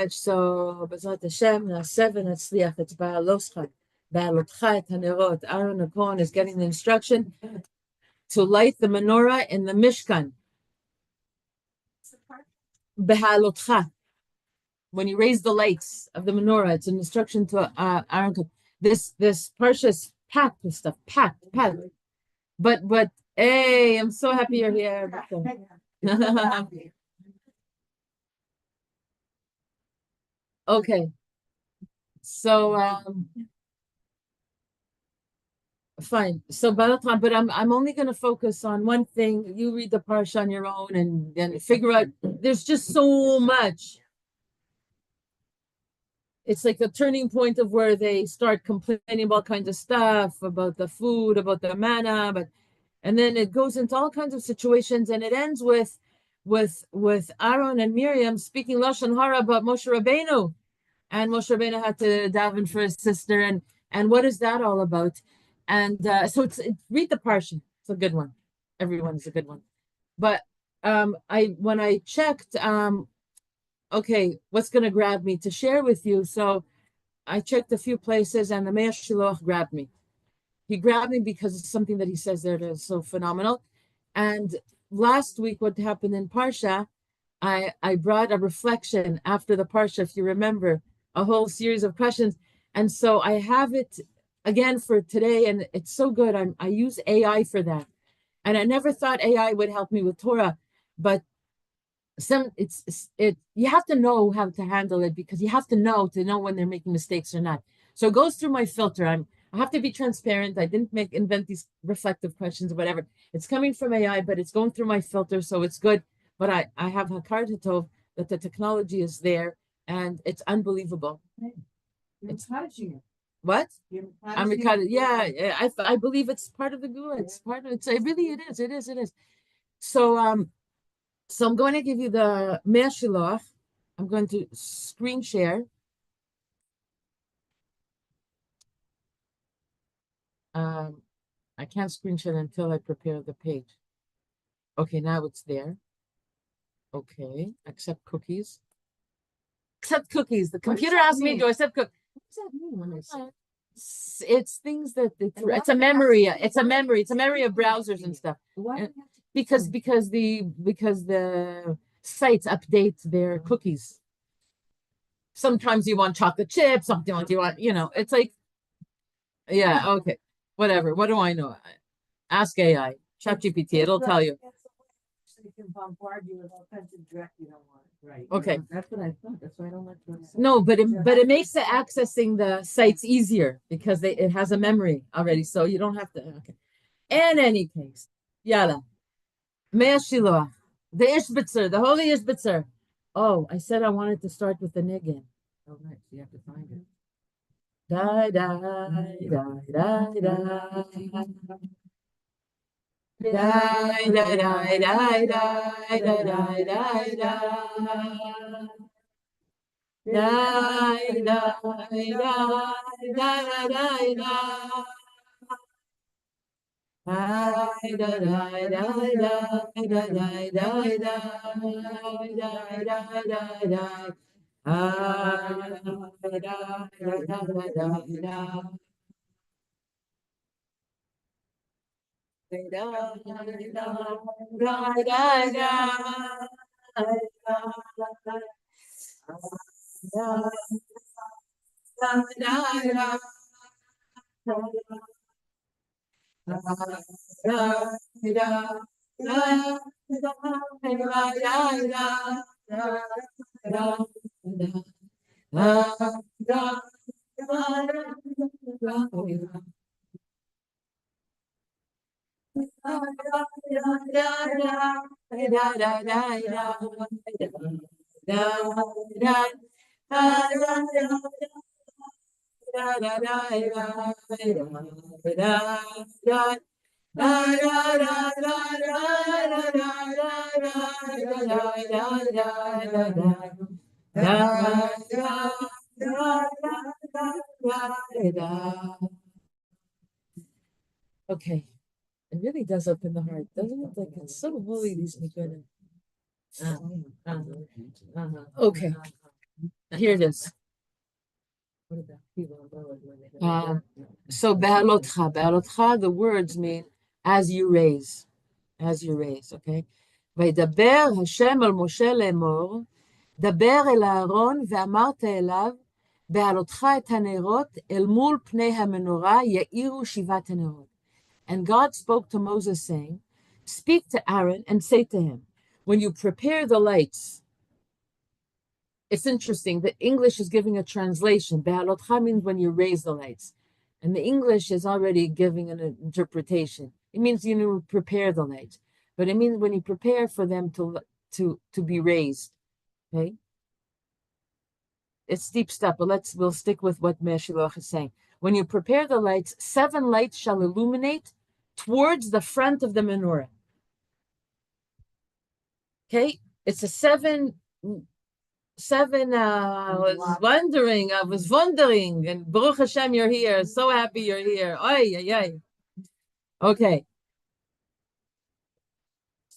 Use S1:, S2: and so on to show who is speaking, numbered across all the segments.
S1: much. So, B'ezrat Hashem, Na'aseh v'Natzliach. It's Behaalotcha, Behaalotcha et hanerot. Aaron the Kohen is getting the instruction to light the menorah in the Mishkan. Behaalotcha. When you raise the lights of the menorah, it's an instruction to Aaron. This Parsha is packed with stuff, packed. But hey, I'm so happy you're here. Okay, so fine. So but I'm only going to focus on one thing. You read the Parsha on your own and then figure out. There's just so much. It's like a turning point of where they start complaining about kinds of stuff, about the food, about the manna, and then it goes into all kinds of situations, and it ends with Aaron and Miriam speaking Lashon Hara about Moshe Rabbeinu, and Moshe Rabbeinu had to daven for his sister, and what is that all about? And so it's read the Parsha. It's a good one. Everyone's a good one. But when I checked, okay, what's going to grab me to share with you? So I checked a few places, and the Hashiloach grabbed me. He grabbed me because it's something that he says there that is so phenomenal. And last week, what happened in Parsha, I brought a reflection after the Parsha, if you remember, a whole series of questions. And so I have it again for today, and it's so good. I use AI for that. And I never thought AI would help me with Torah, but you have to know how to handle it, because you have to know when they're making mistakes or not. So it goes through my filter. I have to be transparent. I didn't invent these reflective questions or whatever. It's coming from AI, but it's going through my filter, so it's good. But I have Hakar Tov that the technology is there, and it's unbelievable. It's what? I'm recorded. Yeah, I believe it's part of the good. It's part of it. It is. So I'm going to give you the Hashiloach. I'm going to screen share. I can't screen share until I prepare the page. Okay, now it's there. Okay, accept cookies. Accept cookies. The computer asked me, do I accept cookies? What does that mean when I say? It's things that it's a memory. It's a memory. It's a memory of browsers and stuff. Because the sites update their cookies. Sometimes you want chocolate chips, sometimes you want, it's like, yeah, okay, whatever. What do I know? Ask AI, ChatGPT, it'll tell you. So you can bombard you with all kinds of direct you don't want. Right. Okay. That's what I thought. That's why I don't like to. No, but it makes the accessing the sites easier because it has a memory already, so you don't have to. Okay. In any case, yalla. Hashiloach, the Ishbitzer, the holy Ishbitzer. Oh, I said I wanted to start with the niggin. Oh, right, so you have to find it. Die, die, die, die, die. Die, die, die, die, die, die, die, die, die. Die, die, die, die, die, die. Okay, it really does open the heart, doesn't it? Like, it's so holy, these Tikkun. Okay. Here it is. So Behaalotcha, the words mean as you raise, okay? וידבר השם על משה לאמור, דבר אל אהרון ואמרת אליו, בהעלותך את הנרות אל מול פני המנורה יאירו שבעת הנרות. And God spoke to Moses saying, speak to Aaron and say to him, when you prepare the lights, it's interesting, the English is giving a translation. Behaalotcha means when you raise the lights. And the English is already giving an interpretation. It means you prepare the lights. But it means when you prepare for them to be raised. Okay? It's deep stuff, but we'll stick with what Hashiloach is saying. When you prepare the lights, 7 lights shall illuminate towards the front of the menorah. Okay? It's a seven, I was wondering, and Baruch Hashem, you're here. So happy you're here. Oy, oy, oy. Okay.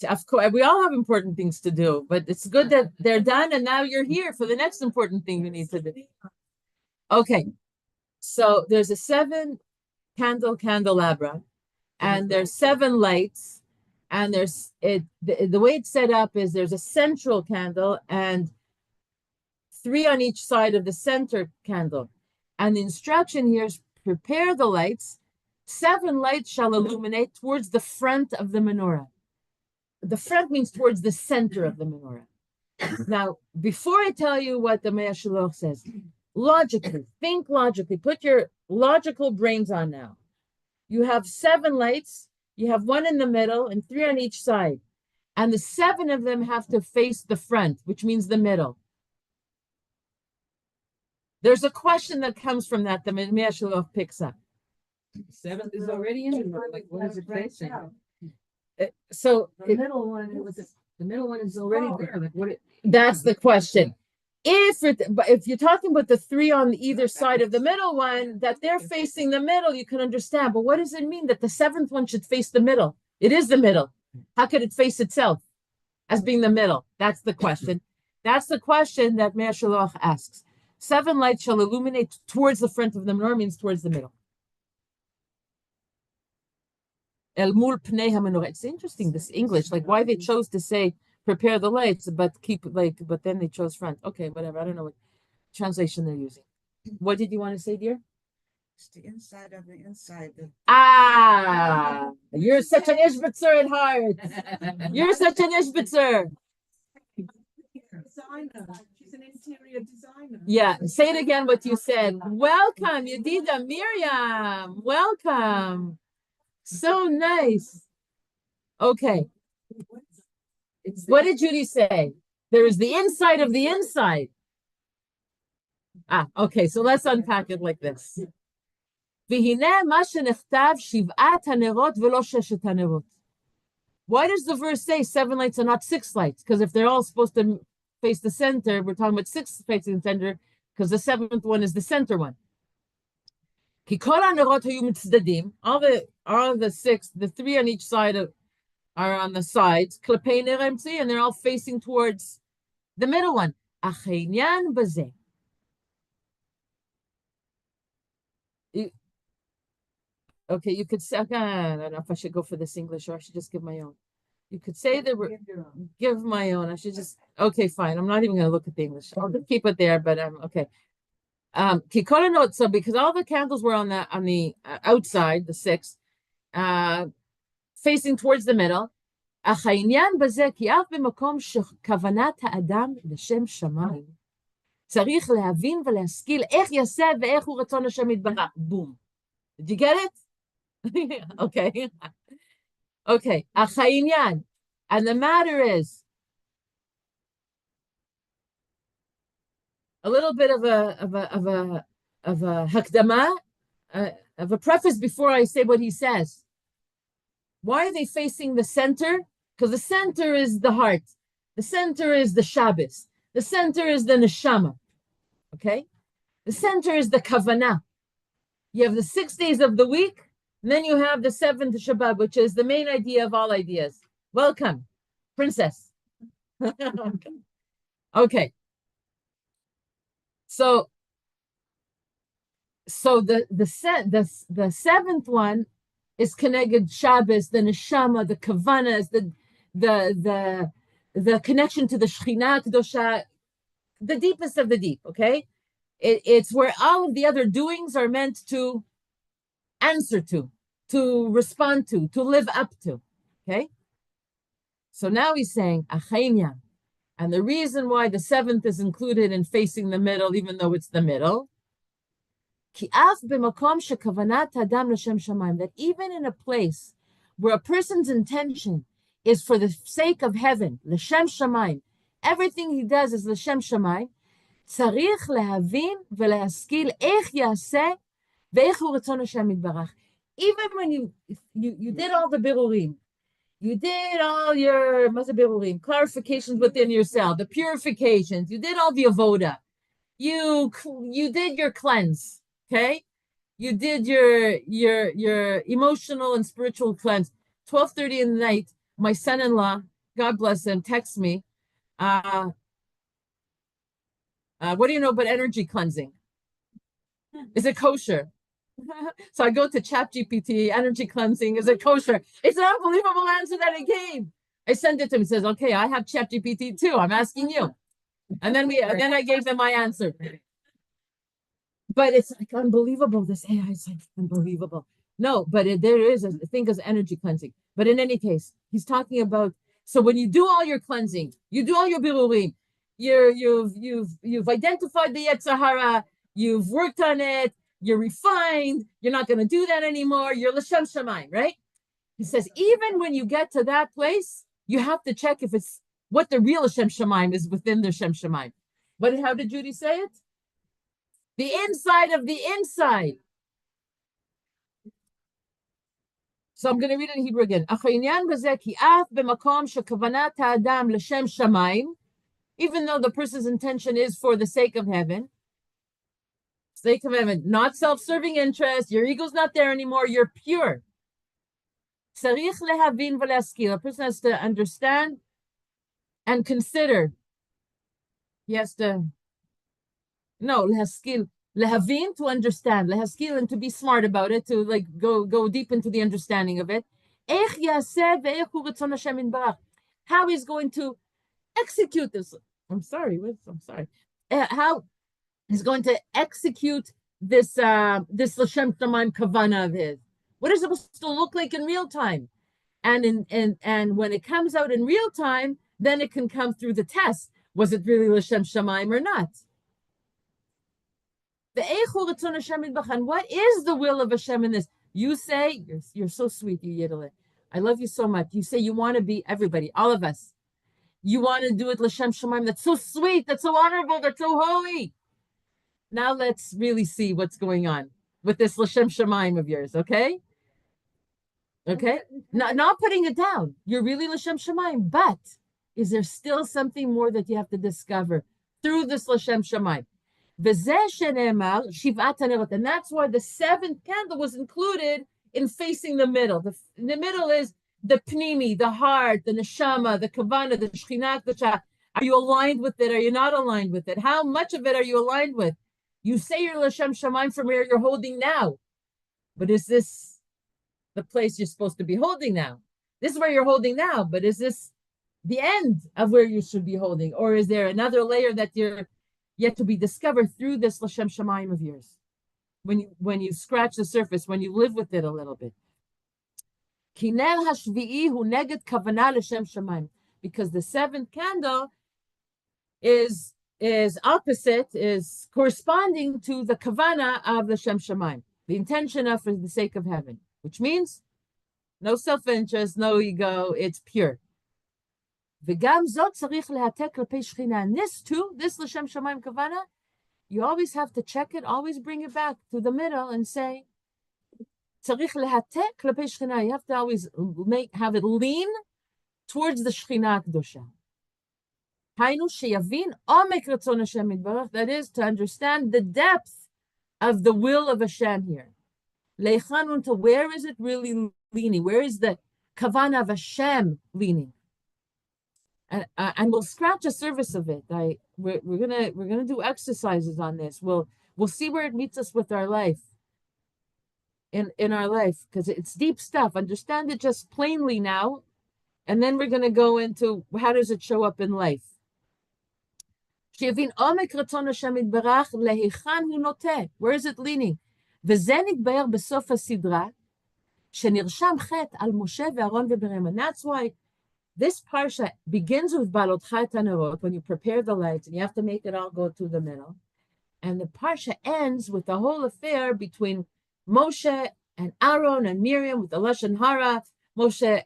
S1: Of course, we all have important things to do, but it's good that they're done, and now you're here for the next important thing you need to do. Okay. So there's a 7 candelabra, and there's 7 lights, and there's the way it's set up is there's a central candle and 3 on each side of the center candle. And the instruction here is prepare the lights. 7 lights shall illuminate towards the front of the menorah. The front means towards the center of the menorah. Now, before I tell you what the Hashiloach says, logically, think logically, put your logical brains on now. You have 7 lights, you have 1 in the middle and 3 on each side. And the 7 of them have to face the front, which means the middle. There's a question that comes from that the Hashiloach picks up.
S2: 7th is already in it. Like, what is it facing?
S1: So
S2: the middle one is already there. Like, what?
S1: That's the question. If you're talking about the 3 on either side of the middle one, that they're facing the middle, you can understand. But what does it mean that the 7th one should face the middle? It is the middle. How could it face itself as being the middle? That's the question. That's the question that Hashiloach asks. 7 lights shall illuminate towards the front of the menorah, means towards the middle. El mul pnei ha-menorah. It's interesting, this English, like why they chose to say prepare the lights, but but then they chose front. Okay, whatever. I don't know what translation they're using. What did you want to say, dear?
S3: It's the inside of the inside.
S1: You're such an ishbitzer at heart. You're such an ishbitzer.
S3: Designer. She's an interior designer.
S1: Yeah, say it again what you said. Welcome, Yedida Miriam. Welcome. So nice. Okay. What did Judy say? There is the inside of the inside. Okay, so let's unpack it like this. Why does the verse say 7 lights and not 6 lights? Because if they're all supposed to face the center, we're talking about 6 facing the center, because the 7th one is the center one. All the 6, the 3 on each side are on the sides, and they're all facing towards the middle one. Okay, you could say, I don't know if I should go for this English or I should just give my own. You could say that we're give my own. I should just, okay, fine. I'm not even going to look at the English. I'll just keep it there, but okay. So because all the candles were on the outside, the 6, facing towards the middle. Boom. Did you get it? Okay. Okay. And the matter is a little bit of a hakdama, of a preface before I say what he says. Why are they facing the center? Because the center is the heart. The center is the Shabbos. The center is the neshama. Okay? The center is the kavanah. You have the 6 days of the week, and then you have the 7th Shabbat, which is the main idea of all ideas. Welcome, princess. Okay. So the seventh one is connected Shabbos, the neshama, the kavanas, the connection to the Shekhinah Kedosha, the deepest of the deep. Okay, it's where all of the other doings are meant to answer to respond to live up to. Okay, so now he's saying achainya, and the reason why the seventh is included in facing the middle, even though it's the middle. That even in a place where a person's intention is for the sake of heaven, l'shem shamayim, everything he does is l'shem shamayim, tzarich lehavin v'lehaskil eich yaseh ve'eich hu ratzon Hashem yitbarach. Even when you did all the birurim, you did all your birurim, clarifications within yourself, the purifications, you did all the avoda, you did your cleanse. Okay, you did your emotional and spiritual cleanse. 12:30 in the night, my son-in-law, God bless him, texts me. What do you know about energy cleansing? Is it kosher? So I go to ChatGPT, energy cleansing, is it kosher? It's an unbelievable answer that it gave. I sent it to him. He says, okay, I have ChatGPT too. I'm asking you. And then I gave them my answer. But it's like unbelievable. This AI is like unbelievable. No, but there is a thing as energy cleansing. But in any case, he's talking about, so when you do all your cleansing, you do all your birurim, you've identified the Yetzer Hara, you've worked on it, you're refined, you're not going to do that anymore, you're l'shem shamayim, right? He says, even when you get to that place, you have to check if it's what the real l'shem shamayim is within the l'shem shamayim. But how did Judy say it? The inside of the inside. So I'm going to read it in Hebrew again. Even though the person's intention is for the sake of heaven, not self-serving interest, your ego's not there anymore, you're pure. A person has to understand and consider. He has to lehaskil, lehavin, to understand, lehaskil, and to be smart about it, to like go deep into the understanding of it. How he's going to execute this. How he's going to execute this l'shem shamayim kavana of his. What is it supposed to look like in real time? And when it comes out in real time, then it can come through the test. Was it really l'shem shamayim or not? And what is the will of Hashem in this? You say, you're so sweet, you Yidele. I love you so much. You say you want to be everybody, all of us. You want to do it l'shem shamayim. That's so sweet. That's so honorable. That's so holy. Now let's really see what's going on with this l'shem shamayim of yours, okay? Okay? Not putting it down. You're really l'shem shamayim, but is there still something more that you have to discover through this l'shem shamayim? And that's why the seventh candle was included in facing the middle. The middle is the pnimi, the heart, the neshama, the kavana, the shekhinah kedosha. Are you aligned with it? Are you not aligned with it? How much of it are you aligned with? You say you're l'shem shamayim from where you're holding now, but is this the place you're supposed to be holding now? This is where you're holding now, but is this the end of where you should be holding, or is there another layer that you're yet to be discovered through this l'shem shamayim of yours? When you scratch the surface, when you live with it a little bit. Because the seventh candle is opposite, is corresponding to the kavana of the l'shem shamayim, the intention of for the sake of heaven, which means no self-interest, no ego, it's pure. And this too, this l'shem shamayim kavana, you always have to check it, always bring it back to the middle and say, you have to always have it lean towards the Shekhinah Kedosha. That is, to understand the depth of the will of Hashem here. Where is it really leaning? Where is the kavanah of Hashem leaning? and we'll scratch a surface of it. We're gonna do exercises on this. We'll see where it meets us with our life. In our life, because it's deep stuff. Understand it just plainly now, and then we're gonna go into how does it show up in life. שיבין עומק רצון השם יתברך להיכן הוא נוטה. Where is it leaning? וזה נתבהר בסוף הסדרה, שנרשם חטא על משה ואהרון וברים. And that's why this Parsha begins with Behaalotcha et hanerot, when you prepare the lights, and you have to make it all go through the middle. And the Parsha ends with the whole affair between Moshe and Aaron and Miriam with the Lashon Hara. Moshe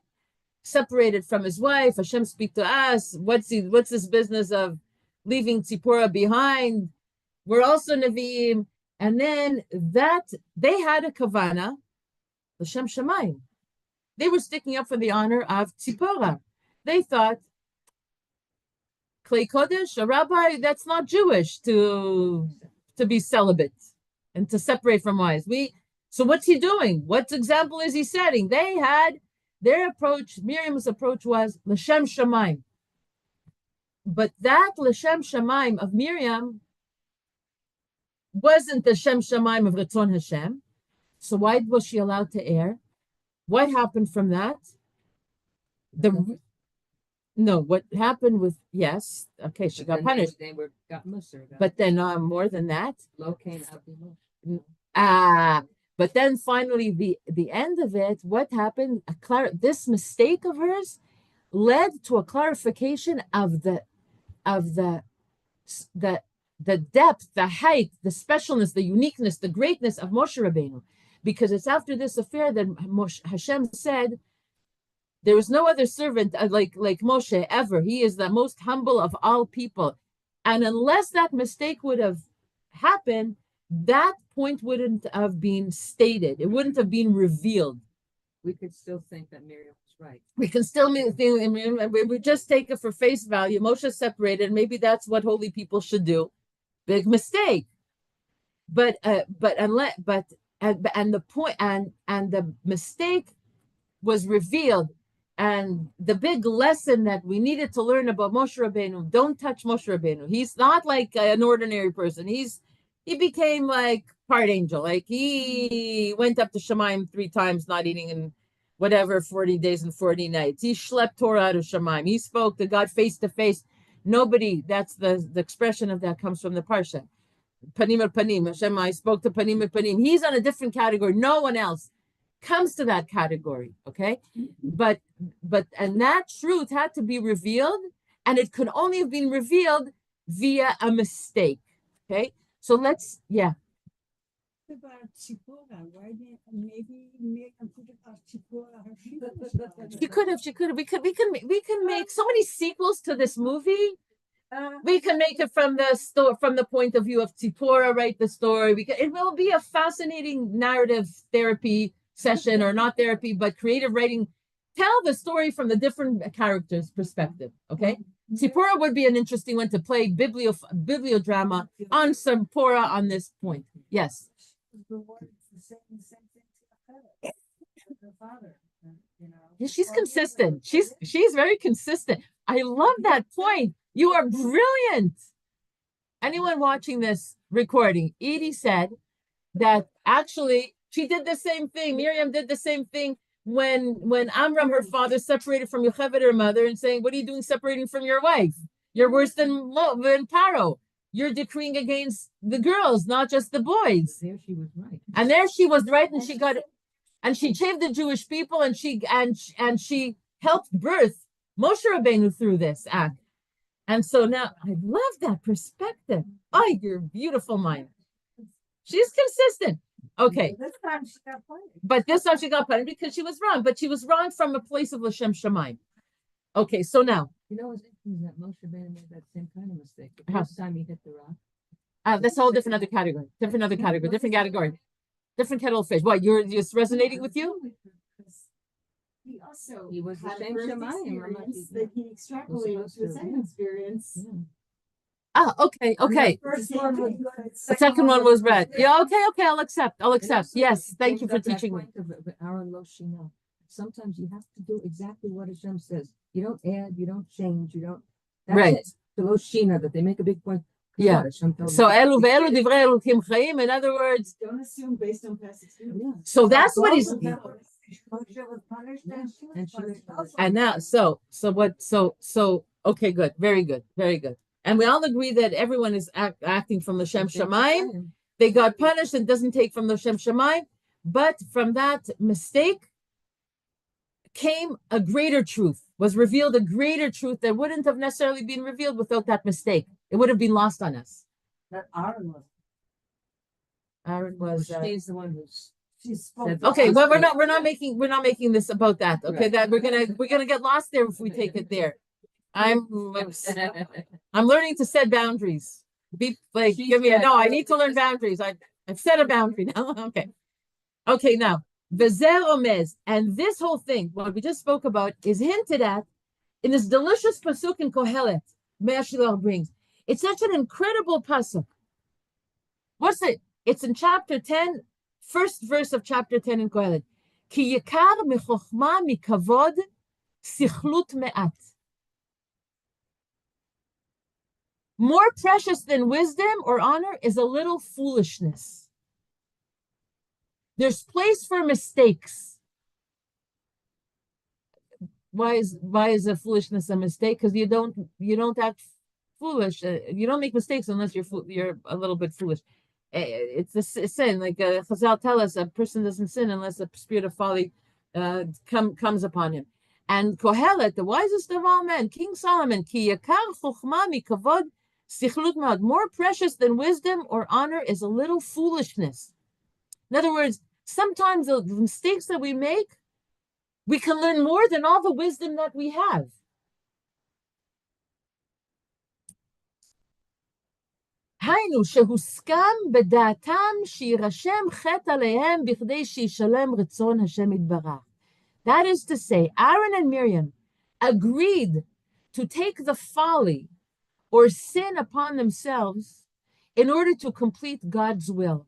S1: separated from his wife. Hashem speak to us. What's this business of leaving Tzipporah behind? We're also Nevi'im. And then that, they had a kavana, l'shem shamayim. They were sticking up for the honor of Tzipporah. They thought, Klei Kodesh, a rabbi, that's not Jewish to be celibate and to separate from wives. So what's he doing? What example is he setting? They had their approach, Miriam's approach was l'shem shamayim. But that l'shem shamayim of Miriam wasn't the Shem Shamayim of Ratzon Hashem. So why was she allowed to err? What happened from that? What happened with, yes, okay, she got punished.
S2: They got Musar.
S1: But then more than that. But then finally the end of it, what happened? This mistake of hers led to a clarification of the depth, the height, the specialness, the uniqueness, the greatness of Moshe Rabbeinu. Because it's after this affair that Hashem said, there is no other servant like Moshe ever. He is the most humble of all people. And unless that mistake would have happened, that point wouldn't have been stated. It wouldn't have been revealed.
S2: We could still think that Miriam was right.
S1: We can still think, we just take it for face value. Moshe separated. Maybe that's what holy people should do. Big mistake. But the mistake was revealed, and the big lesson that we needed to learn about Moshe Rabbeinu: don't touch Moshe Rabbeinu. He's not like an ordinary person. He became like part angel. Like he went up to Shemaim 3 times, not eating in whatever 40 days and 40 nights. He schlepped Torah out of Shemaim. He spoke to God face to face. Nobody. That's the expression of that comes from the Parsha. Panim al panim. Hashem, I spoke to panim al panim. He's on a different category. No one else comes to that category. Okay, but that truth had to be revealed, and it could only have been revealed via a mistake. Okay, so let's
S3: About Tzipporah, why didn't maybe make a put about Tzipporah?
S1: She could have. We can make so many sequels to this movie. We can make it from the point of view of Tzipporah, write the story. It will be a fascinating narrative therapy session, or not therapy, but creative writing. Tell the story from the different characters' perspective. Okay, Tzipporah would be an interesting one to play bibliodrama on Tzipporah on this point. Yes. Yeah, she's consistent. She's very consistent. I love that point. You are brilliant. Anyone watching this recording, Edie said that actually she did the same thing. Miriam did the same thing when Amram, her father, separated from Yocheved, her mother, and saying, "What are you doing separating from your wife? You're worse than Paro. You're decreeing against the girls, not just the boys."
S2: There she was right.
S1: And there she was right, and she got it. And she saved the Jewish people, and she helped birth Moshe Rabbeinu through this act. And so now I love that perspective. Oh, you're a beautiful mind. She's consistent. Okay.
S3: This time she got punished.
S1: But this time she got punished because she was wrong. But she was wrong from a place of L'Shem Shamayim. Okay, so now.
S2: You know what's interesting is that Moshe Rabbeinu made that same kind of mistake. The first time he hit the rock.
S1: That's a whole different other category. Different category. Different kettle of fish. What, you're just resonating with you?
S3: He
S2: was the
S3: had
S2: same
S3: first
S2: Shemayim,
S3: experience that he extrapolated to a second experience.
S1: Okay.
S3: The first one was good.
S1: The second one was red. Yeah, okay, I'll accept. Yes, thank you for teaching me.
S2: Sometimes you have to do exactly what Hashem says. You don't add, you don't change, you don't. That's
S1: Right.
S2: it. The Loshina, that they make a big point.
S1: Yeah.
S2: Hashem told
S1: So
S2: me.
S1: elu ve'elu divrei Elokim chayim. In other words,
S3: Don't assume based on past experience.
S2: Yeah.
S1: so that's what he's.
S3: Moshe was punished and she was
S2: And she was
S3: punished.
S1: And now, okay, good, very good, very good. And we all agree that everyone is acting from the Shem Shamayim. They got punished and doesn't take from the Shem Shamayim, but from that mistake came a greater truth. Was revealed a greater truth that wouldn't have necessarily been revealed without that mistake. It would have been lost on us.
S3: That Aaron
S1: was.
S2: She's the one who's.
S3: she spoke.
S1: Okay, well, we're not making this about that. Okay,
S2: Right.
S1: that we're gonna get lost there if we take it there. I'm learning to set boundaries. Be like,
S2: She's
S1: give me a
S2: got-
S1: no. I need to learn boundaries. I've set a boundary now. Okay. Now Vezer Omez, and this whole thing, what we just spoke about, is hinted at in this delicious pasuk in Kohelet. Hashiloach brings. It's such an incredible pasuk. What's it? It's in chapter 10, first verse of chapter 10 in Kohelet. Ki yikar mechochma mikavod sichlut me'at. More precious than wisdom or honor is a little foolishness. There's place for mistakes. Why is a foolishness a mistake? Because you don't act foolish. You don't make mistakes unless you're a little bit foolish. It's a sin. Like Chazal tell us, a person doesn't sin unless the spirit of folly comes upon him. And Kohelet, the wisest of all men, King Solomon, ki yakar chokhmah mikavod sichlut ma'at, more precious than wisdom or honor is a little foolishness. In other words, sometimes the mistakes that we make, we can learn more than all the wisdom that we have. היינו שהוסכם בדעתם שירשם חטא עליהם בכדי שישלם רצון השם יתברך. That is to say, Aaron and Miriam agreed to take the folly or sin upon themselves in order to complete God's will.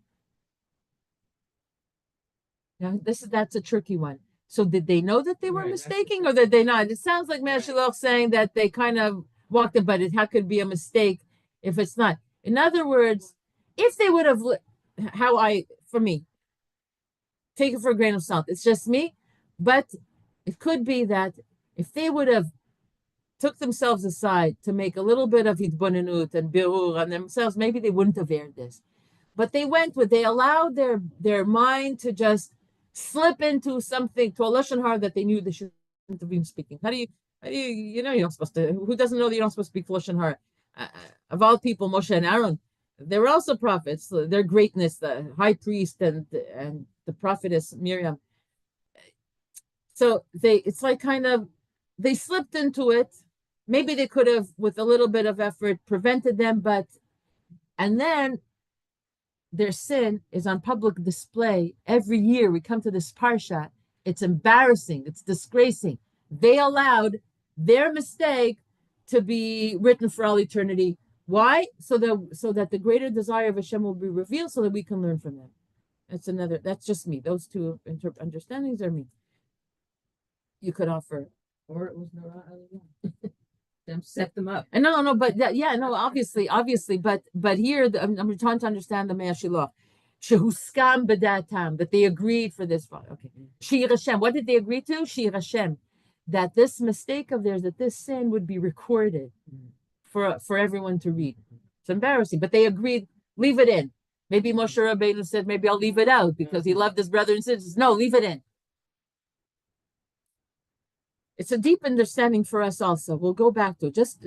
S1: Now, that's a tricky one. So did they know that they were mistaking or did they not? It sounds like Hashiloach saying that they kind of walked about it. How could it be a mistake if it's not? In other words, if they would have, for me, take it for a grain of salt. It's just me, but it could be that if they would have took themselves aside to make a little bit of hitbonenut and birur on themselves, maybe they wouldn't have aired this. But they allowed their mind to just slip into something, to a lashon hara that they knew they shouldn't have been speaking. How do you, you're not supposed to, who doesn't know that you're not supposed to speak lashon hara? Of all people, Moshe and Aaron, they were also prophets. Their greatness, the high priest and the prophetess Miriam. So it's like kind of, they slipped into it. Maybe they could have, with a little bit of effort, prevented them, and then their sin is on public display. Every year we come to this Parsha. It's embarrassing. It's disgracing. They allowed their mistake to be written for all eternity. Why? So that the greater desire of Hashem will be revealed so that we can learn from them. That's just me. Those two understandings are me. You could offer.
S2: Or it was Nora. Them set them up.
S1: And no, but obviously, but here I'm trying to understand the Hashiloach. Shehuskam b'datam, that they agreed for this. Okay. Shir Hashem. What did they agree to? Shir Hashem. That this mistake of theirs, that this sin would be recorded for everyone to read. It's embarrassing, but they agreed, leave it in. Maybe Moshe Rabbeinu said, maybe I'll leave it out because he loved his brother and sisters. No, leave it in. It's a deep understanding for us also. We'll go back to just,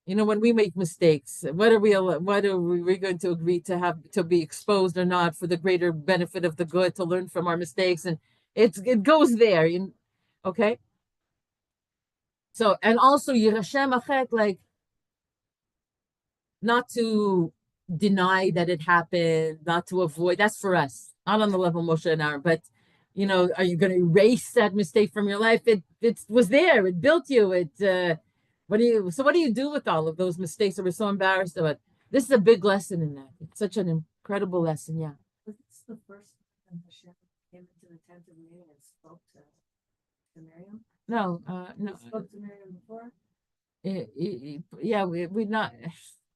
S1: when we make mistakes, what are we going to agree to have to be exposed or not for the greater benefit of the good, to learn from our mistakes, and it goes there. Okay. So, and also Yirashem Achet, like not to deny that it happened, not to avoid. That's for us, not on the level of Moshe and Aaron, but. Are you going to erase that mistake from your life? It was there. It built you. What do you do with all of those mistakes that we're so embarrassed about? This is a big lesson in that. It's such an incredible lesson. Yeah.
S3: It's the first time Hashem came into the tent of meeting and spoke to Miriam.
S1: No, no.
S3: You spoke to Miriam before?
S1: Yeah, we're not.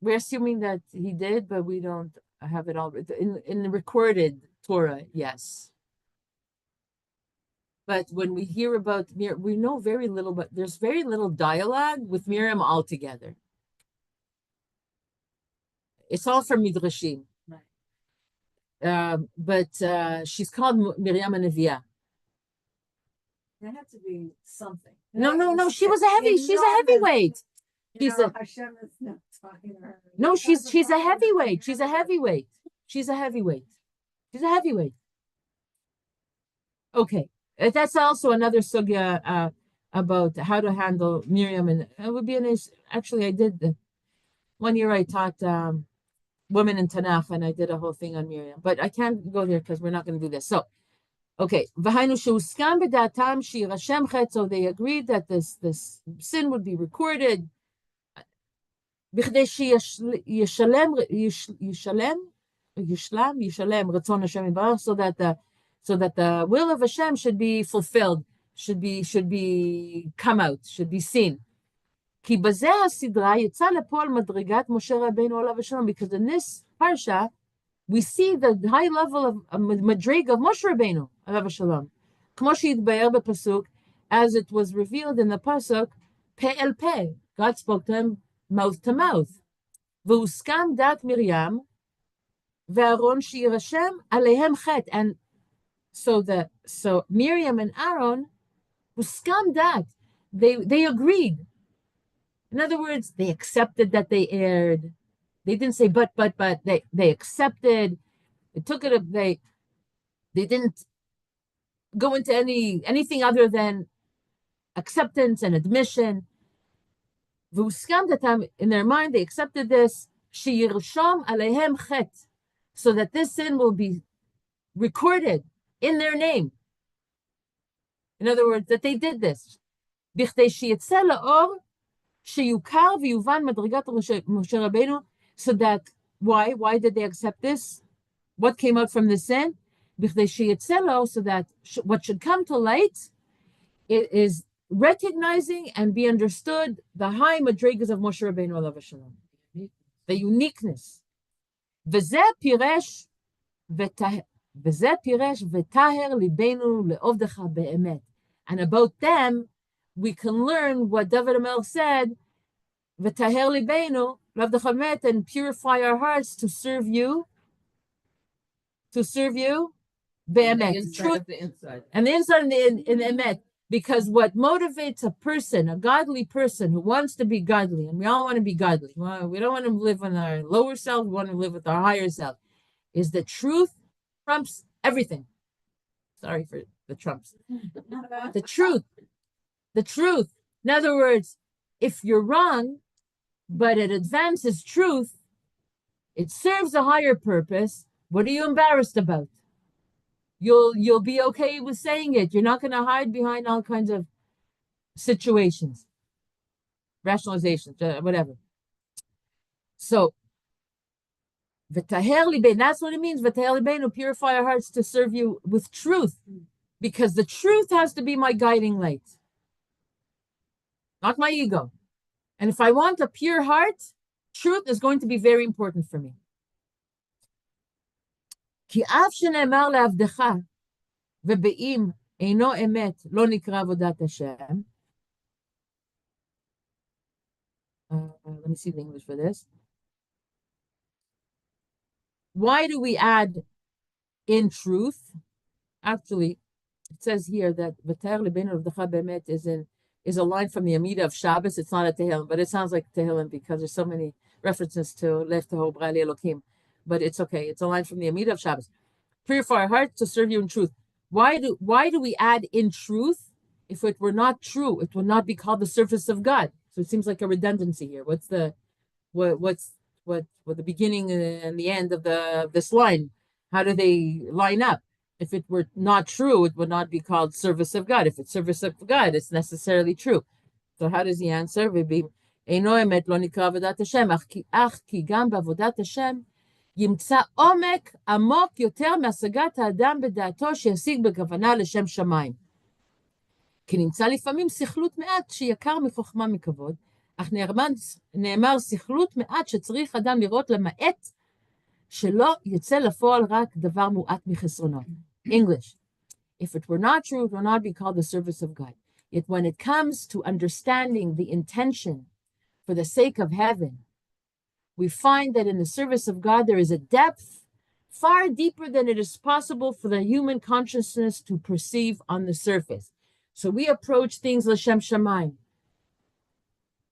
S1: We're assuming that he did, but we don't have it all in the recorded Torah. Yes, but when we hear about Miriam, we know very little. But there's very little dialogue with Miriam altogether. It's all from Midrashim. But she's called Miriam Neviah.
S3: There had to be something.
S1: No. She's a heavyweight. She's a
S3: Hashem is not talking to her.
S1: no. She's a heavyweight. She's a heavyweight. She's a heavyweight. She's a heavyweight. Okay, that's also another sugya about how to handle Miriam, and it would be actually I did 1 year I taught women in Tanakh, and I did a whole thing on Miriam, but I can't go there because we're not going to do this. So, okay, so they agreed that this sin would be recorded. So that the will of Hashem should be fulfilled, should be come out, should be seen. Because in this Parsha, we see the high level of madrig of Moshe Rabbeinu, alav shalom. As it was revealed in the pasuk, pe el pe, God spoke to him mouth to mouth. V'uskam dat Miriam, ve'aron sheyirashem aleihem chet, and so Miriam and Aaron, uskam dat, they agreed. In other words, they accepted that they erred. They didn't say but they accepted. They took it. They didn't go into anything other than acceptance and admission. In their mind, they accepted this. Sheyirsham aleihem chet, so that this sin will be recorded in their name. In other words, that they did this. So that why did they accept this? What came out from the sin? So that what should come to light is recognizing and be understood the high madrigas of Moshe Rabbeinu alav shalom, the uniqueness. V'zeh piresh v'taher libenu le'ovdecha be'emet. And about them, we can learn what David HaMelech said, v'taher libenu le'ovdecha be'emet, and purify our hearts to serve you be'emet. Truth, and the inside in the emet. Because what motivates a person, a godly person who wants to be godly, and we all want to be godly. We don't want to live in our lower self. We want to live with our higher self. Is the truth trumps everything. Sorry for the trumps. The truth. In other words, if you're wrong, but it advances truth, it serves a higher purpose. What are you embarrassed about? You'll be okay with saying it. You're not going to hide behind all kinds of situations, rationalizations, whatever. So, v'taher libeinu, that's what it means. V'taher libeinu, purify our hearts to serve you with truth, because the truth has to be my guiding light, not my ego. And if I want a pure heart, truth is going to be very important for me. כי אף שנאמר לעבדך, ובאם אינו אמת, לא נקרא עבודת השם. Let me see the English for this. Why do we add in truth? Actually, it says here that v'taher libenu l'avdecha be'emet is a line from the Amida of Shabbos. It's not a Tehillim, but it sounds like Tehillim because there's so many references to Lev Teho B'rei Elokim. But it's okay. It's a line from the Amida of Shabbos. Purify our hearts to serve you in truth. Why do we add in truth? If it were not true, it would not be called the service of God. So it seems like a redundancy here. What's the beginning and the end of this line? How do they line up? If it were not true, it would not be called service of God. If it's service of God, it's necessarily true. So how does he answer? Eino emet lo nikra avodat Hashem, ach ki gam b'avodat Hashem ימצא עומק עמוק יותר מהשגת האדם בדעתו שישיג בכוונה לשם שמיים. כי נמצא לפעמים סכלות מעט שיקר מחוכמה מכבוד, אך נאמר סכלות מעט שצריך אדם לראות למעט שלא יצא לפועל רק דבר מועט מחסרונו. English. If it were not true, it would not be called the service of God. Yet when it comes to understanding the intention for the sake of heaven, we find that in the service of God there is a depth far deeper than it is possible for the human consciousness to perceive on the surface. So we approach things l'shem shamayim.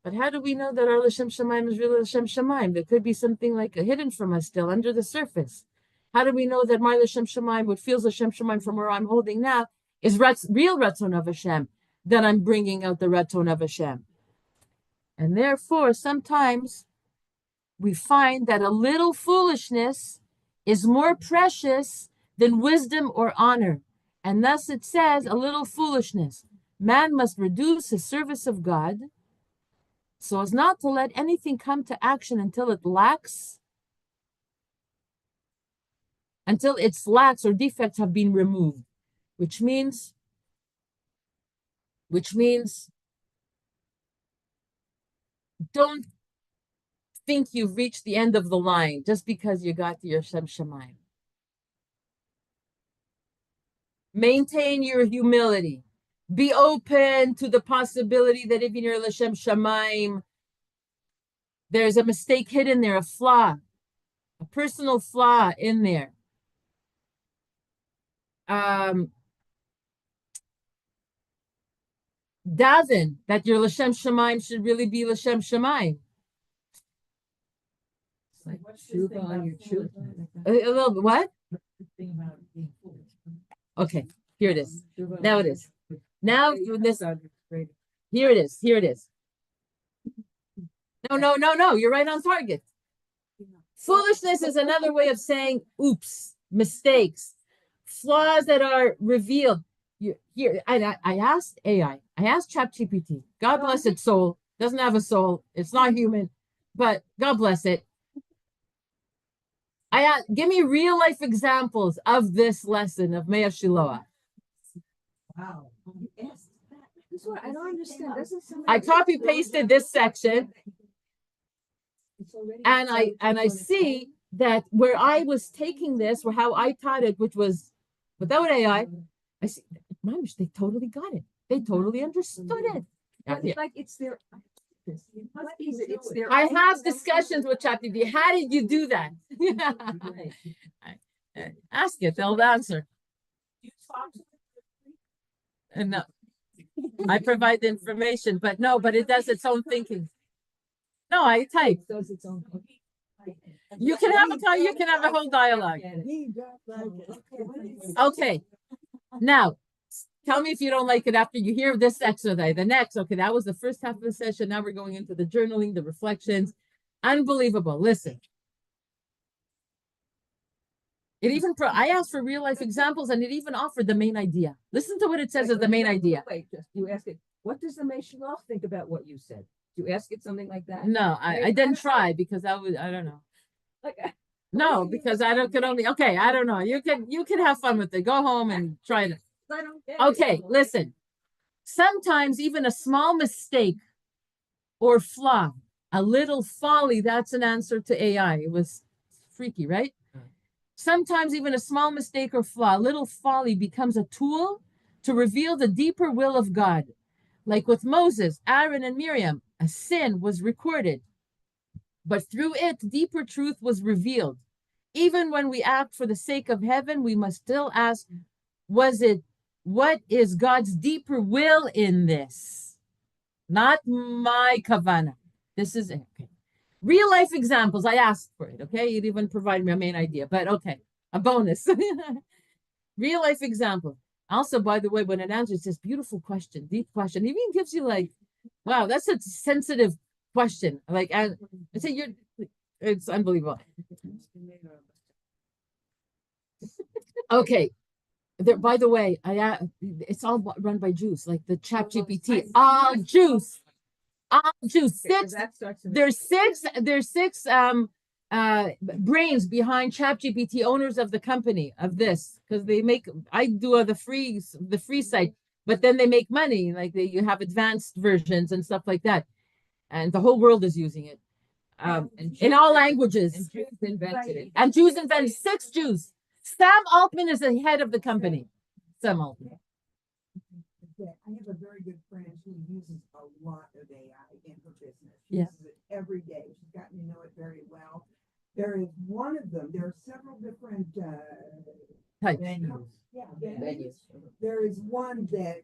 S1: But how do we know that our l'shem shamayim is really l'shem shamayim? There could be something like hidden from us still under the surface. How do we know that my l'shem shamayim, what feels l'shem shamayim from where I'm holding now, is real ratzon of Hashem, that I'm bringing out the ratzon of Hashem? And therefore, sometimes we find that a little foolishness is more precious than wisdom or honor. And thus it says, a little foolishness. Man must reduce his service of God so as not to let anything come to action until its lacks or defects have been removed. Which means don't think you've reached the end of the line just because you got to your Shem Shamayim. Maintain your humility. Be open to the possibility that even your L'Shem Shamayim, there's a mistake hidden there, a flaw, a personal flaw in there. Daven that your L'Shem Shamayim should really be L'Shem Shamayim.
S2: It's like tshuva on your children.
S1: A little bit, what?
S2: Thing about being foolish.
S1: Okay, here it is.
S2: Tshuva
S1: Now
S2: on
S1: it is. Now
S2: your-
S1: this.
S2: Great.
S1: Here it is. Here it is. No. You're right on target. Foolishness is another way of saying oops, mistakes, flaws that are revealed. Here, I asked AI. I asked ChatGPT. God bless its soul. Doesn't have a soul. It's not human, but God bless it. I asked, give me real life examples of this lesson of Hashiloach.
S2: Wow. Yes. This is what I don't understand. Doesn't somebody-
S1: I copy pasted this section.
S2: It's already-
S1: And I see that where I was taking this, or how I taught it, which was without AI, I see, Mamish, they totally got it. They totally understood it.
S2: It's like it's their. What is it? It's their.
S1: I
S2: own-
S1: have discussions with ChatGPT. How did you do that? Ask it, they'll answer. And no, I provide the information, but it does its own thinking. No, I type.
S2: It does its own.
S1: You can have a whole dialogue.
S3: He does like it.
S1: Okay. Now, tell me if you don't like it after you hear this exercise. The next, okay, that was the first half of the session. Now we're going into the journaling, the reflections. Unbelievable. Listen. It even, I asked for real life examples and it even offered the main idea. Listen to what it says as the main idea.
S2: Wait, you ask it, what does the Hashiloach think about what you said? You ask it something like that?
S1: No, I didn't try because I don't know.
S2: Like,
S1: No, because I don't, could only, okay, I don't know. You can have fun with it. Go home and try it.
S2: I don't get
S1: Okay,
S2: it.
S1: listen. Sometimes even a small mistake or flaw, a little folly, that's an answer to AI. It was freaky, right? Sometimes even a small mistake or flaw, a little folly becomes a tool to reveal the deeper will of God. Like with Moses, Aaron, and Miriam, a sin was recorded, but through it, deeper truth was revealed. Even when we act for the sake of heaven, we must still ask, what is God's deeper will in this? Not my kavana. This is it. Okay. Real life examples. I asked for it. Okay. You'd even provide me a main idea, but okay. A bonus. Real life example. Also, by the way, when it answers this beautiful question, deep question, it even gives you like, wow, that's a sensitive question. Like, I say it's unbelievable. Okay. There, by the way, it's all run by Jews, like the ChatGPT, all Jews. There's six brains behind ChatGPT, owners of the company of this, because I do the free site, but then they make money. Like you have advanced versions and stuff like that, and the whole world is using it. In all languages.
S2: And Jews invented it.
S1: And Jews invented 6 Jews. Sam Altman is the head of the company. Sam Altman.
S4: I have a very good friend who uses a lot of AI in her business. She
S1: Yeah.
S4: uses it every day. She's gotten to know it very well. There is one of them. There are several different
S1: Types.
S2: Venues.
S4: venues. There is one that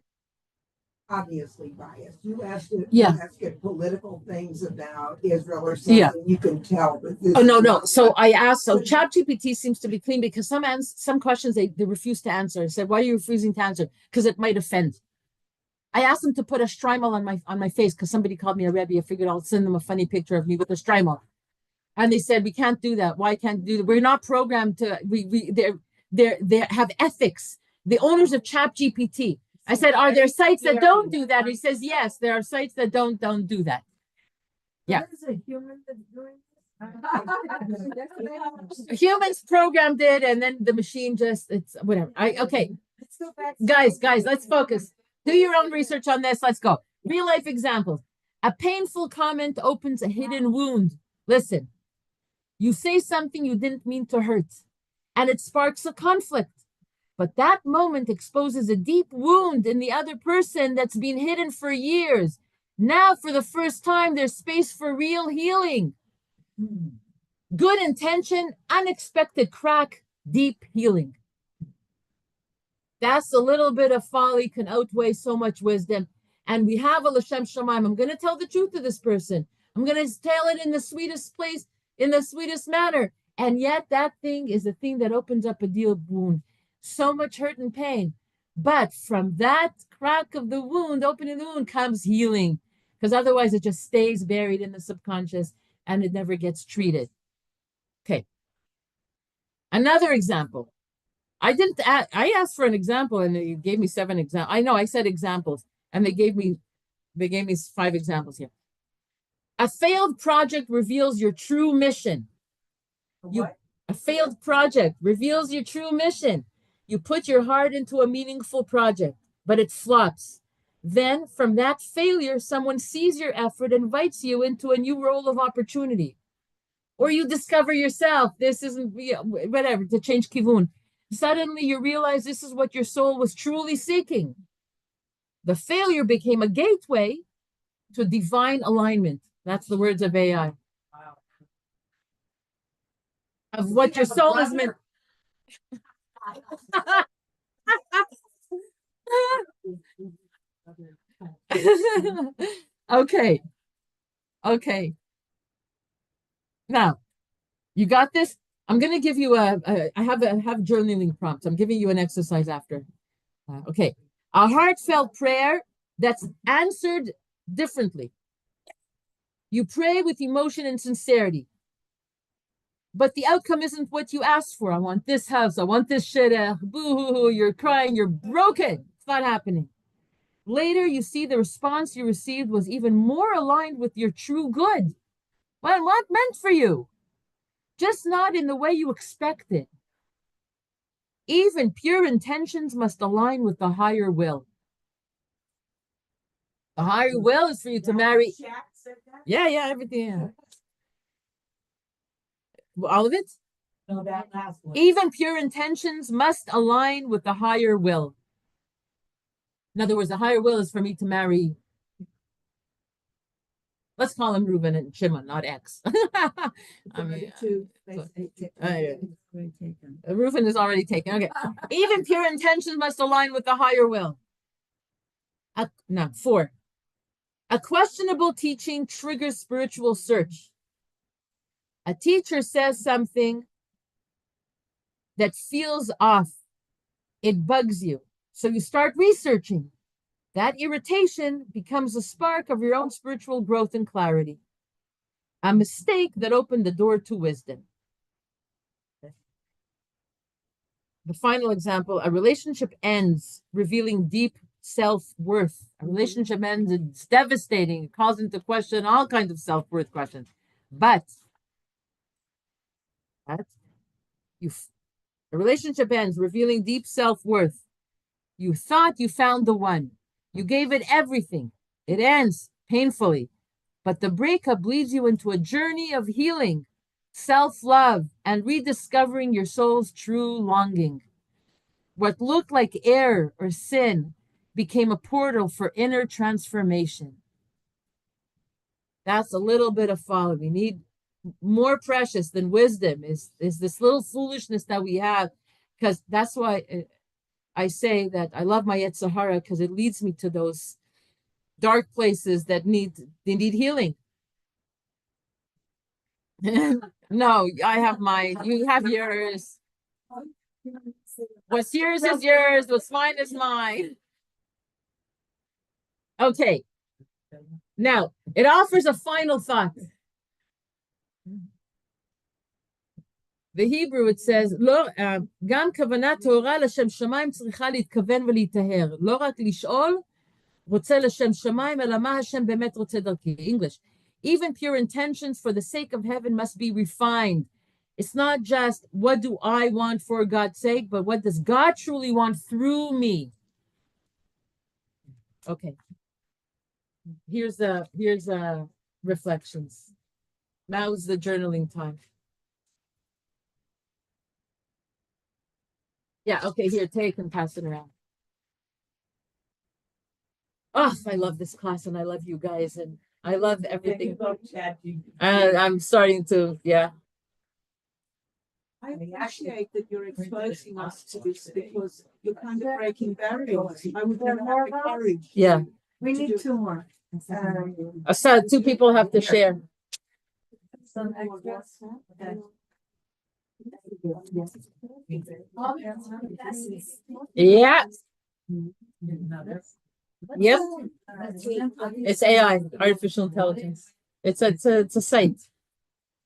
S4: obviously biased. You ask it political things about Israel or something, you can tell. But this
S1: No. So I asked, so ChatGPT seems to be clean because some questions they refuse to answer. I said, why are you refusing to answer? Because it might offend. I asked them to put a shtreimel on my face because somebody called me a Rebbe. I figured I'll send them a funny picture of me with a shtreimel. And they said, we can't do that. Why can't do that? We're not programmed to, they have ethics. The owners of ChatGPT. I said, are there sites that don't do that? He says, yes, there are sites that don't do that. Yeah.
S2: There's a human that's doing this.
S1: Humans programmed it, and then the machine it's whatever. Okay.
S2: Let's go back.
S1: Guys, let's focus. Do your own research on this. Let's go. Real life examples. A painful comment opens a hidden wound. Listen, you say something you didn't mean to hurt, and it sparks a conflict. But that moment exposes a deep wound in the other person that's been hidden for years. Now, for the first time, there's space for real healing. Good intention, unexpected crack, deep healing. That's a little bit of folly can outweigh so much wisdom. And we have a L'Shem Shemaim. I'm going to tell the truth to this person. I'm going to tell it in the sweetest place, in the sweetest manner. And yet that thing is the thing that opens up a deep wound. So much hurt and pain. But from that crack of the wound, opening the wound, comes healing. Because otherwise it just stays buried in the subconscious and it never gets treated. Okay. Another example. I asked for an example and they gave me 7 examples. I know I said examples and they gave me 5 examples here. A failed project reveals your true mission. A failed project reveals your true mission. You put your heart into a meaningful project, but it flops. Then from that failure, someone sees your effort and invites you into a new role of opportunity. Or you discover yourself, this isn't, whatever, to change kivun. Suddenly you realize this is what your soul was truly seeking. The failure became a gateway to divine alignment. That's the words of AI.
S2: Wow.
S1: Of what your soul is meant. Okay. Now, you got this? I'm going to give you I have journaling prompts. I'm giving you an exercise after. Okay. A heartfelt prayer that's answered differently. You pray with emotion and sincerity. But the outcome isn't what you asked for. I want this house. I want this shidduch. Boo-hoo-hoo. You're crying. You're broken. It's not happening. Later, you see the response you received was even more aligned with your true good. Well, what meant for you? Just not in the way you expected. Even pure intentions must align with the higher will. The higher will is for you to marry. Yeah, everything. Yeah. All of it?
S2: No, that last one.
S1: Even pure intentions must align with the higher will. In other words, the higher will is for me to marry. Let's call him Reuben and Shimon, not X. I mean, Reuben is already taken. Okay. Even pure intentions must align with the higher will. 4. A questionable teaching triggers spiritual search. A teacher says something that feels off. It bugs you. So you start researching. That irritation becomes a spark of your own spiritual growth and clarity. A mistake that opened the door to wisdom. The final example, a relationship ends, revealing deep self-worth. A relationship ends, it's devastating. It calls into question all kinds of self-worth questions. But a relationship ends, revealing deep self-worth. You thought you found the one. You gave it everything. It ends painfully. But the breakup leads you into a journey of healing, self-love, and rediscovering your soul's true longing. What looked like error or sin became a portal for inner transformation. That's a little bit of folly. We need more precious than wisdom is this little foolishness that we have, because that's why I say that I love my Yetzer Hara, because it leads me to those dark places that need healing. No, I have mine. You have yours. What's yours is yours. What's mine is mine. Okay. Now, it offers a final thought. The Hebrew, it says, גם כוונת טהורה לשם שמיים צריכה להתכוון ולהיטהר. לא רק לשאול, רוצה לשם שמיים, אלא מה השם באמת רוצה דרכי. English. Even pure intentions for the sake of heaven must be refined. It's not just, what do I want for God's sake, but what does God truly want through me? Okay. Here's reflections. Now's the journaling time. Yeah, okay, here, take and pass it around. Oh, I love this class, and I love you guys, and I love everything. I'm starting to, yeah.
S5: I appreciate that you're exposing us to this, because you're kind of breaking barriers. I would never have the courage.
S1: Yeah.
S3: We need two more.
S1: So two people have to share.
S3: Some extras.
S1: Yeah. Yep. It's AI, artificial intelligence. It's a site,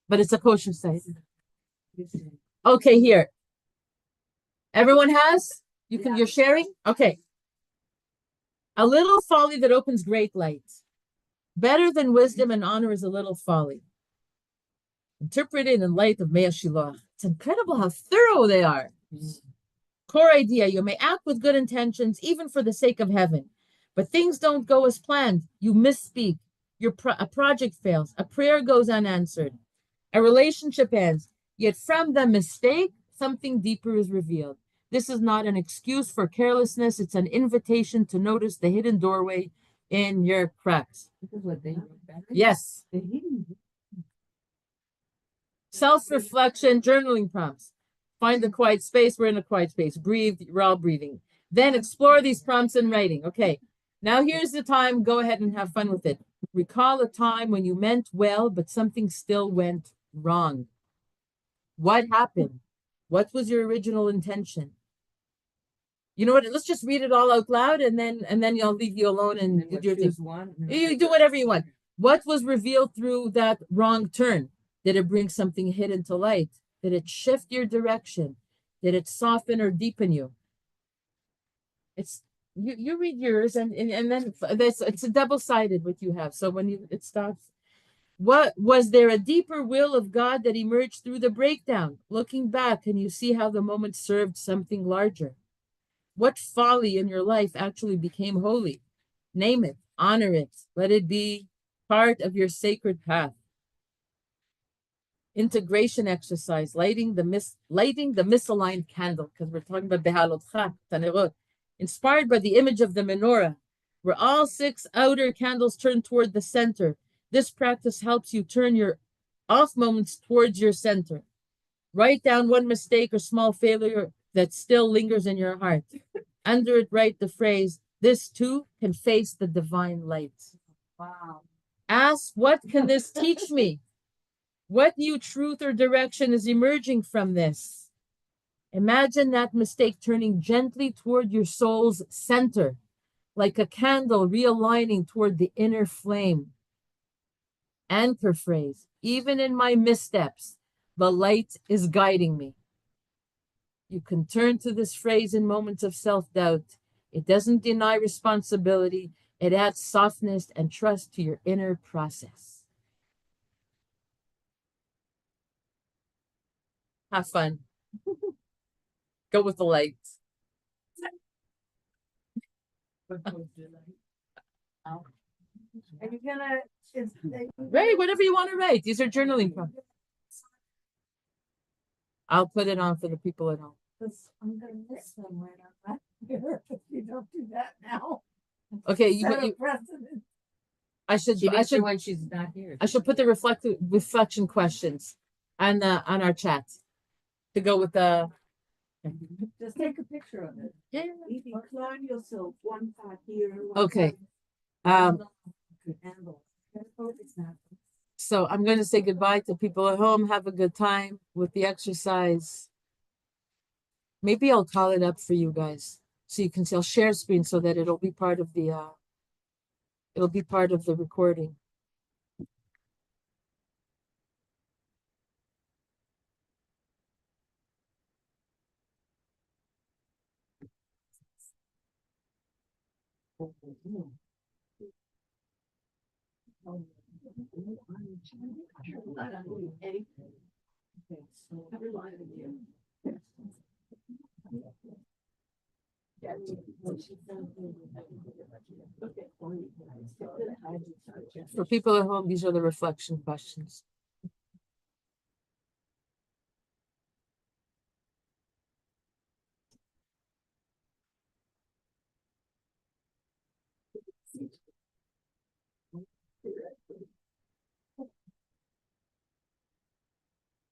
S1: but it's a kosher site. Okay, here. Everyone has? You're sharing? Okay. A little folly that opens great light. Better than wisdom and honor is a little folly. Interpreted in light of Hashiloach. It's incredible how thorough they are. Core idea, you may act with good intentions, even for the sake of heaven. But things don't go as planned. You misspeak. A project fails. A prayer goes unanswered. A relationship ends. Yet from the mistake, something deeper is revealed. This is not an excuse for carelessness. It's an invitation to notice the hidden doorway in your cracks. Yes. Self-reflection, journaling prompts. Find a quiet space. We're in a quiet space. Breathe. We're all breathing. Then explore these prompts in writing. Okay. Now here's the time. Go ahead and have fun with it. Recall a time when you meant well, but something still went wrong. What happened? What was your original intention? You know what? Let's just read it all out loud, and then I'll leave you alone and do your thing. You do whatever you want. What was revealed through that wrong turn? Did it bring something hidden to light? Did it shift your direction? Did it soften or deepen you? It's you read yours, and then it's a double-sided what you have. So when it stops. What was there a deeper will of God that emerged through the breakdown? Looking back, can you see how the moment served something larger? What folly in your life actually became holy? Name it, honor it, let it be part of your sacred path. Integration exercise, lighting the misaligned candle, because we're talking about Behaalotcha, Tanerot, inspired by the image of the menorah, where all 6 outer candles turn toward the center. This practice helps you turn your off moments towards your center. Write down one mistake or small failure that still lingers in your heart. Under it, write the phrase, "This too can face the divine light."
S3: Wow.
S1: Ask, what can this teach me? What new truth or direction is emerging from this? Imagine that mistake turning gently toward your soul's center, like a candle realigning toward the inner flame. Anchor phrase, even in my missteps, the light is guiding me. You can turn to this phrase in moments of self-doubt. It doesn't deny responsibility. It adds softness and trust to your inner process. Have fun. Go with the light.
S3: And you're gonna,
S1: Write whatever you want to write. These are journaling prompts. I'll put it on for the people at home.
S3: I'm gonna miss them when I'm not here, if you don't do that now.
S1: Okay,
S3: Set a precedent.
S1: I should
S2: when she's not here.
S1: I should put the reflection questions on our chat to go with the.
S3: Just take a picture of it.
S1: Yeah.
S5: If you incline yourself one part here. one
S1: Okay.
S5: part-
S1: So I'm going to say goodbye to people at home. Have a good time with the exercise. Maybe I'll call it up for you guys so you can see. I'll share screen so that it'll be part of the recording. For people at home, these are the reflection questions.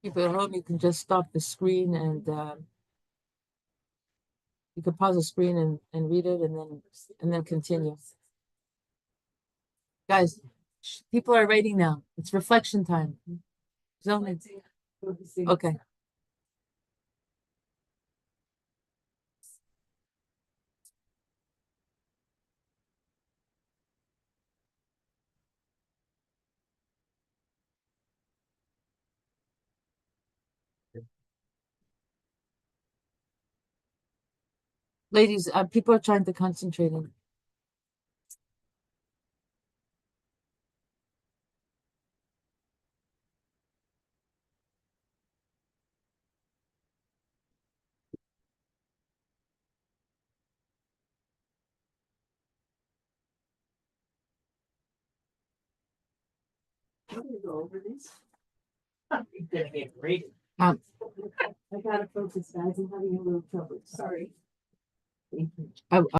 S1: People at home, you can just stop the screen and you can pause the screen and read it and then continue. Guys, people are writing now. It's reflection time. Zone. Okay. Ladies, people are trying to concentrate on.
S5: I'm gonna go over this.
S2: You're gonna get rated.
S5: I gotta focus, guys. I'm having a little trouble. Sorry.
S1: I